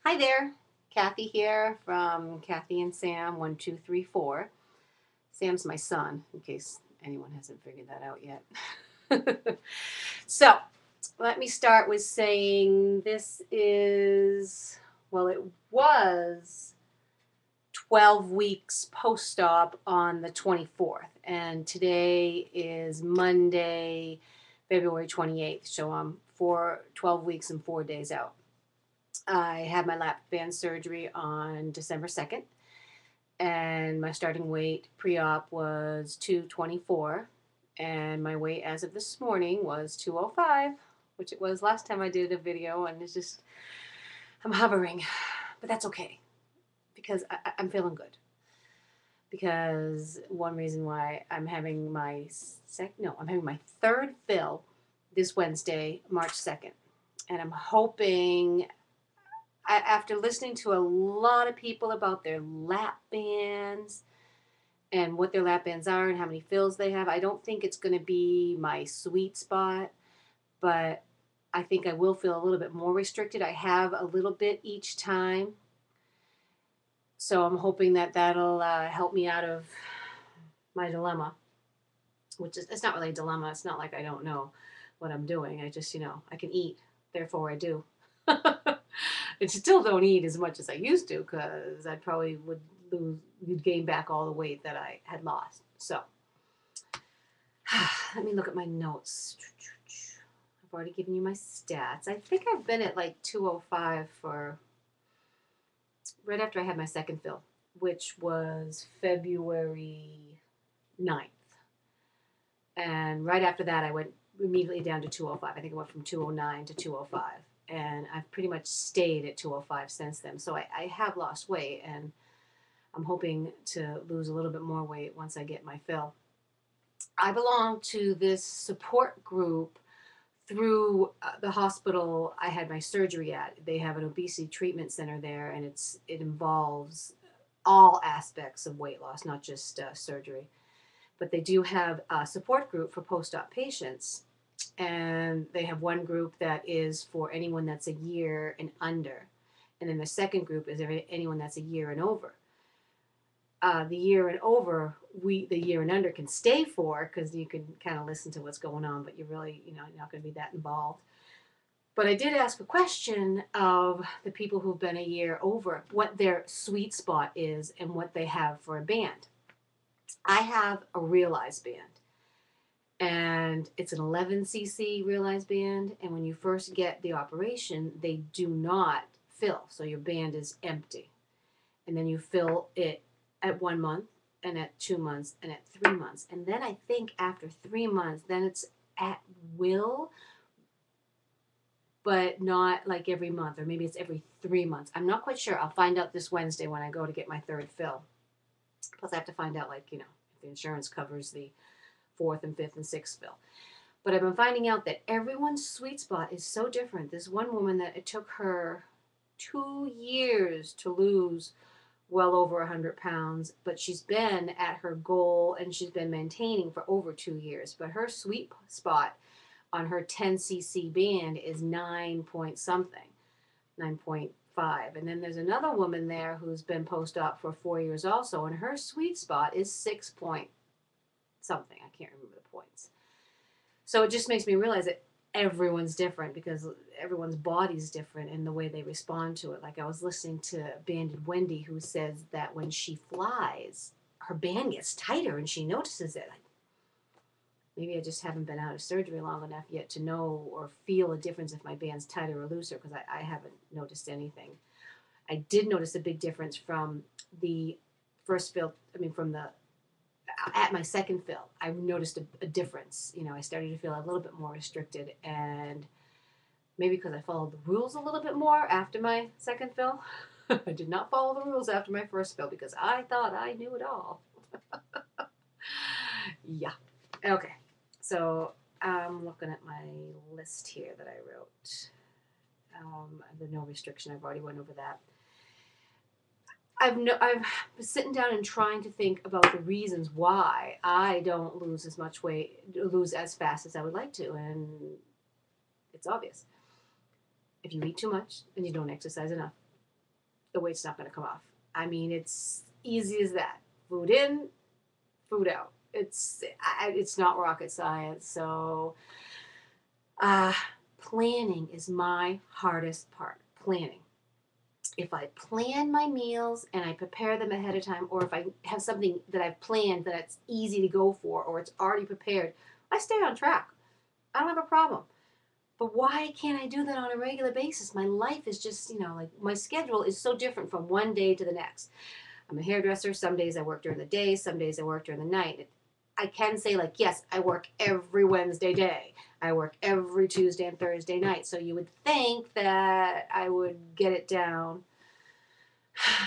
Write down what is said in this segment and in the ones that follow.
Hi there, Kathy here from cathyandsam1234. Sam's my son, in case anyone hasn't figured that out yet. So, let me start with saying this is, well, it was 12 weeks post-op on the 24th, and today is Monday, February 28th, so I'm 12 weeks and 4 days out. I had my lap band surgery on December 2nd, and my starting weight pre-op was 224, and my weight as of this morning was 205, which it was last time I did a video, and it's just, I'm hovering, but that's okay, because I'm feeling good. Because one reason why I'm having my I'm having my third fill this Wednesday, March 2nd, and I'm hoping after listening to a lot of people about their lap bands and what their lap bands are and how many fills they have, I don't think it's going to be my sweet spot, but I think I will feel a little bit more restricted. I have a little bit each time, so I'm hoping that that'll help me out of my dilemma, which is, it's not really a dilemma. It's not like I don't know what I'm doing. I just, I can eat, therefore I do. And still don't eat as much as I used to because I probably would gain back all the weight that I had lost. So let me look at my notes. I've already given you my stats. I think I've been at like 205 for right after I had my second fill, which was February 9th. And right after that, I went immediately down to 205. I think I went from 209 to 205. And I've pretty much stayed at 205 since then. So I have lost weight, and I'm hoping to lose a little bit more weight once I get my fill. I belong to this support group through the hospital I had my surgery at. They have an obesity treatment center there, and it involves all aspects of weight loss, not just surgery. But they do have a support group for post-op patients, and they have one group that is for anyone that's a year and under, and then the second group is anyone that's a year and over. The year and over, the year and under can stay for, because you can kind of listen to what's going on, but you're really, you're not going to be that involved. But I did ask a question of the people who've been a year over what their sweet spot is and what they have for a band. I have a Realize band, and it's an 11cc Realize band, and when you first get the operation, they do not fill, so your band is empty. And then you fill it at 1 month, and at 2 months, and at 3 months. And then I think after 3 months, then it's at will, but not like every month, or maybe it's every 3 months. I'm not quite sure. I'll find out this Wednesday when I go to get my third fill. Plus I have to find out, like, if the insurance covers the fourth and fifth and sixth fill. But I've been finding out that everyone's sweet spot is so different. There's one woman that it took her 2 years to lose well over 100 pounds, but she's been at her goal and she's been maintaining for over 2 years. But her sweet spot on her 10cc band is 9 point something, 9.5. And then there's another woman there who's been post-op for 4 years also, and her sweet spot is 6 point something. I can't remember the points. So it just makes me realize that everyone's different, because everyone's body's different in the way they respond to it. Like, I was listening to Banded Wendy, who says that when she flies, her band gets tighter and she notices it. Maybe I just haven't been out of surgery long enough yet to know or feel a difference if my band's tighter or looser, because I haven't noticed anything. I did notice a big difference from the first fill, at my second fill. I noticed a difference. I started to feel a little bit more restricted, and maybe because I followed the rules a little bit more after my second fill. I did not follow the rules after my first fill because I thought I knew it all. Yeah. Okay. So I'm looking at my list here that I wrote. The no restriction, I've already went over that. I've been sitting down and trying to think about the reasons why I don't lose as much weight, lose as fast as I would like to, and it's obvious. If you eat too much and you don't exercise enough. the weight's not going to come off. I mean, it's easy as that. Food in, food out. It's not rocket science. So planning is my hardest part. Planning. If I plan my meals and I prepare them ahead of time, or if I have something that I've planned that it's easy to go for, or it's already prepared, I stay on track. I don't have a problem. But why can't I do that on a regular basis? My life is just, like my schedule is so different from one day to the next. I'm a hairdresser. Some days I work during the day. Some days I work during the night. I can say, like, yes, I work every Wednesday day. I work every Tuesday and Thursday night. So you would think that I would get it down.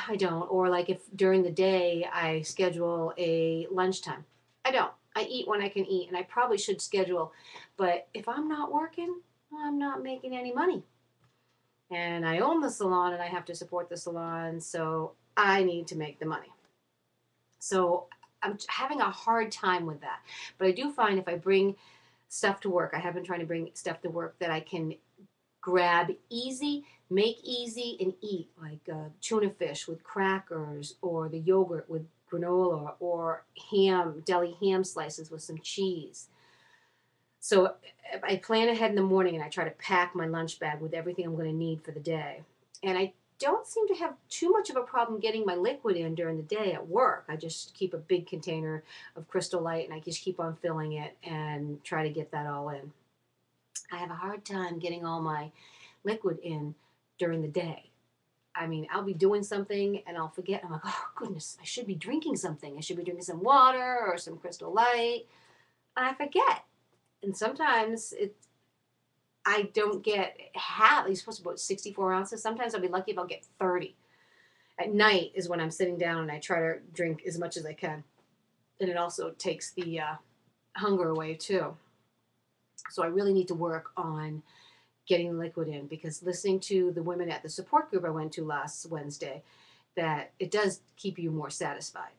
I don't. Or like if during the day I schedule a lunchtime. I don't. I eat when I can eat, and I probably should schedule. But if I'm not working, I'm not making any money. And I own the salon and I have to support the salon, so I need to make the money. So I'm having a hard time with that. But I do find if I bring stuff to work, I have been trying to bring stuff to work that I can grab easy, make easy, and eat, like tuna fish with crackers, or the yogurt with granola, or ham, deli ham slices with some cheese. So I plan ahead in the morning and I try to pack my lunch bag with everything I'm going to need for the day. And I don't seem to have too much of a problem getting my liquid in during the day at work. I just keep a big container of Crystal Light and I just keep on filling it and try to get that all in. I have a hard time getting all my liquid in during the day. I mean, I'll be doing something and I'll forget. I'm like, oh, goodness, I should be drinking something. I should be drinking some water or some Crystal Light. And I forget. And sometimes I don't get half. You're supposed to put 64 ounces. Sometimes I'll be lucky if I'll get 30. At night is when I'm sitting down and I try to drink as much as I can. And it also takes the hunger away too. So I really need to work on getting the liquid in, because listening to the women at the support group I went to last Wednesday, that it does keep you more satisfied.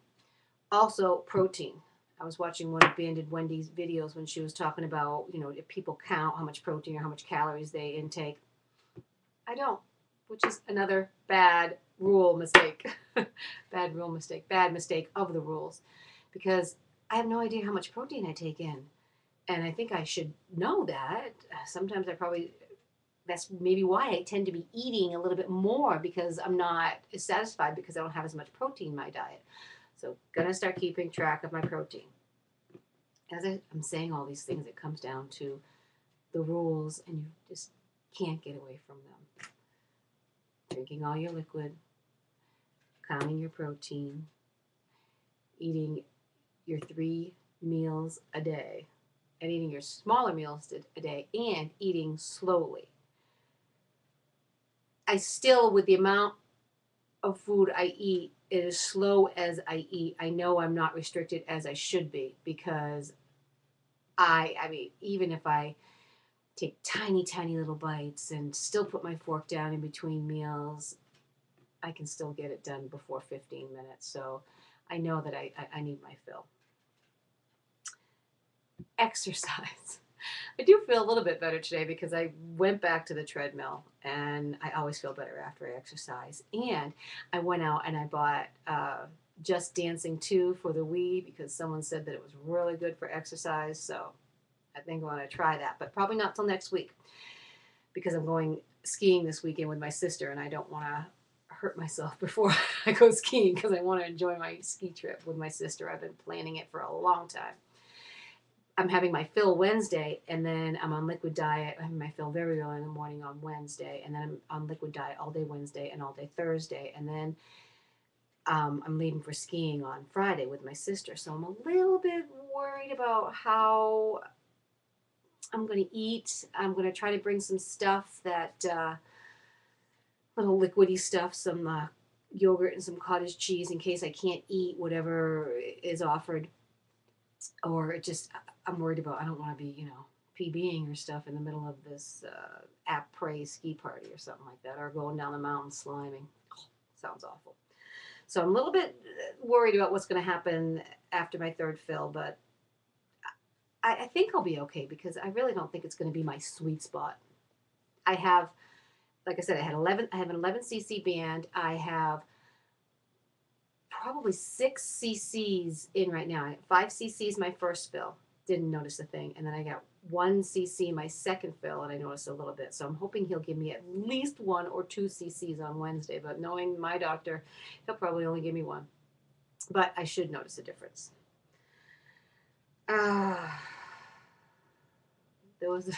Also, protein. I was watching one of Banded Wendy's videos when she was talking about, if people count how much protein or how much calories they intake. I don't, which is another bad mistake of the rules, because I have no idea how much protein I take in. And I think I should know that. Sometimes that's maybe why I tend to be eating a little bit more, because I'm not as satisfied because I don't have as much protein in my diet. So gonna start keeping track of my protein. As I'm saying all these things, it comes down to the rules, and you just can't get away from them. Drinking all your liquid, counting your protein, eating your 3 meals a day, and eating your smaller meals a day, and eating slowly. I still, with the amount of food I eat, it as slow as I eat, I know I'm not restricted as I should be, because I mean, even if I take tiny, tiny little bites and still put my fork down in between meals, I can still get it done before 15 minutes. So I know that I need my fill. Exercise. I do feel a little bit better today because I went back to the treadmill, and I always feel better after I exercise. And I went out and I bought Just Dancing 2 for the Wii, because someone said that it was really good for exercise. So I think I'm going to try that, but probably not till next week, because I'm going skiing this weekend with my sister, and I don't want to hurt myself before I go skiing, because I want to enjoy my ski trip with my sister. I've been planning it for a long time. I'm having my fill Wednesday, and then I'm on liquid diet. I'm having my fill very early in the morning on Wednesday, and then I'm on liquid diet all day Wednesday and all day Thursday, and then I'm leaving for skiing on Friday with my sister. So I'm a little bit worried about how I'm going to eat. I'm going to try to bring some stuff that, little liquidy stuff, some yogurt and some cottage cheese, in case I can't eat whatever is offered. Or I'm worried about, I don't want to be, PBing or stuff in the middle of this après ski party or something like that, or going down the mountain sliming. Oh, sounds awful. So I'm a little bit worried about what's going to happen after my third fill, but I think I'll be okay, because I really don't think it's going to be my sweet spot. I have like I said, I have an 11 cc band. I have probably 6 cc's in right now. 5 cc's my first fill, didn't notice a thing, and then I got 1 cc my second fill, and I noticed a little bit. So I'm hoping he'll give me at least 1 or 2 cc's on Wednesday, but knowing my doctor, he'll probably only give me 1. But I should notice a difference. There was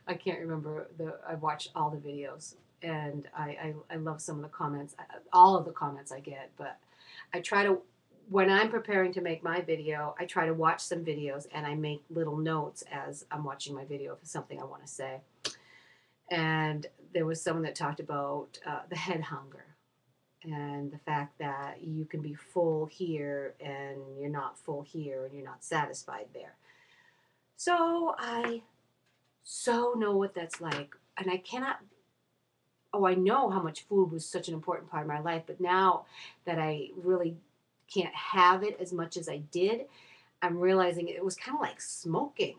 I can't remember I watched all the videos, and I love some of the comments, all of the comments I get, but I try to, when I'm preparing to make my video, I try to watch some videos and I make little notes as I'm watching my video if it's something I want to say. And there was someone that talked about the head hunger and the fact that you can be full here and you're not full here and you're not satisfied there. So I know what that's like, and I cannot, I know how much food was such an important part of my life, but now that I really can't have it as much as I did, I'm realizing it was kind of like smoking.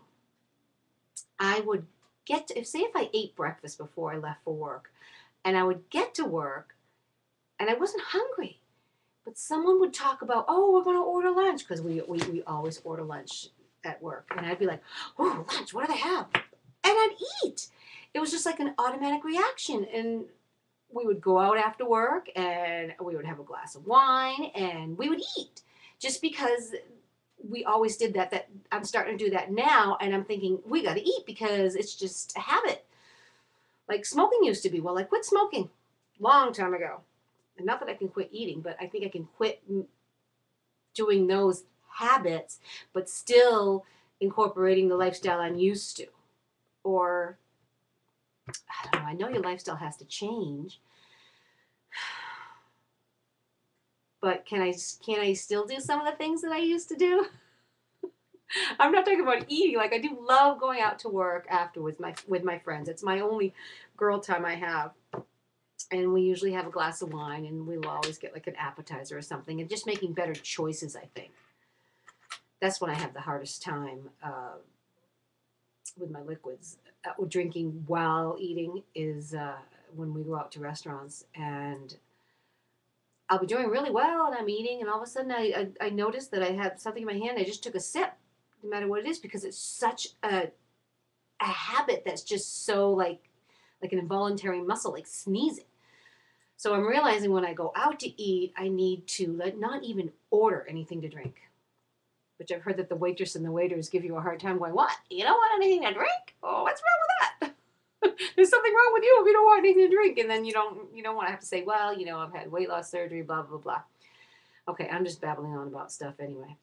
I would get to, say if I ate breakfast before I left for work, and I would get to work, and I wasn't hungry, but someone would talk about, oh, we're going to order lunch, because we always order lunch at work, and I'd be like, oh, lunch, what do they have? And I'd eat. It was just like an automatic reaction, and we would go out after work, and we would have a glass of wine, and we would eat, just because we always did that. That I'm starting to do that now, and I'm thinking, we got to eat because it's just a habit. Like smoking used to be. Well, I quit smoking long time ago. And not that I can quit eating, but I think I can quit doing those habits, but still incorporating the lifestyle I'm used to. Or, I don't know, I know your lifestyle has to change, but can I still do some of the things that I used to do? I'm not talking about eating. Like, I do love going out to work afterwards with my friends. It's my only girl time I have. And we usually have a glass of wine, and we'll always get like an appetizer or something, and just making better choices, I think. That's when I have the hardest time with my liquids. Drinking while eating is when we go out to restaurants, and I'll be doing really well, and I'm eating, and all of a sudden I notice that I have something in my hand. I just took a sip, no matter what it is, because it's such a habit that's just so like an involuntary muscle, like sneezing. So I'm realizing when I go out to eat, I need to not even order anything to drink. Which I've heard that the waitress and the waiters give you a hard time going, what? You don't want anything to drink? Oh, what's wrong with that? There's something wrong with you if you don't want anything to drink. And then you don't want to have to say, well, I've had weight loss surgery, blah, blah, blah. Okay, I'm just babbling on about stuff anyway.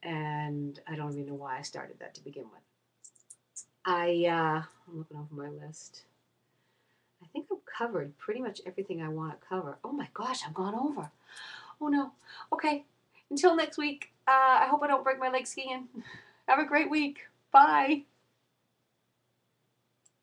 And I don't even know why I started that to begin with. I'm looking over my list. I think I've covered pretty much everything I want to cover. Oh my gosh, I've gone over. Oh no. Okay, until next week. I hope I don't break my leg skiing. Have a great week. Bye.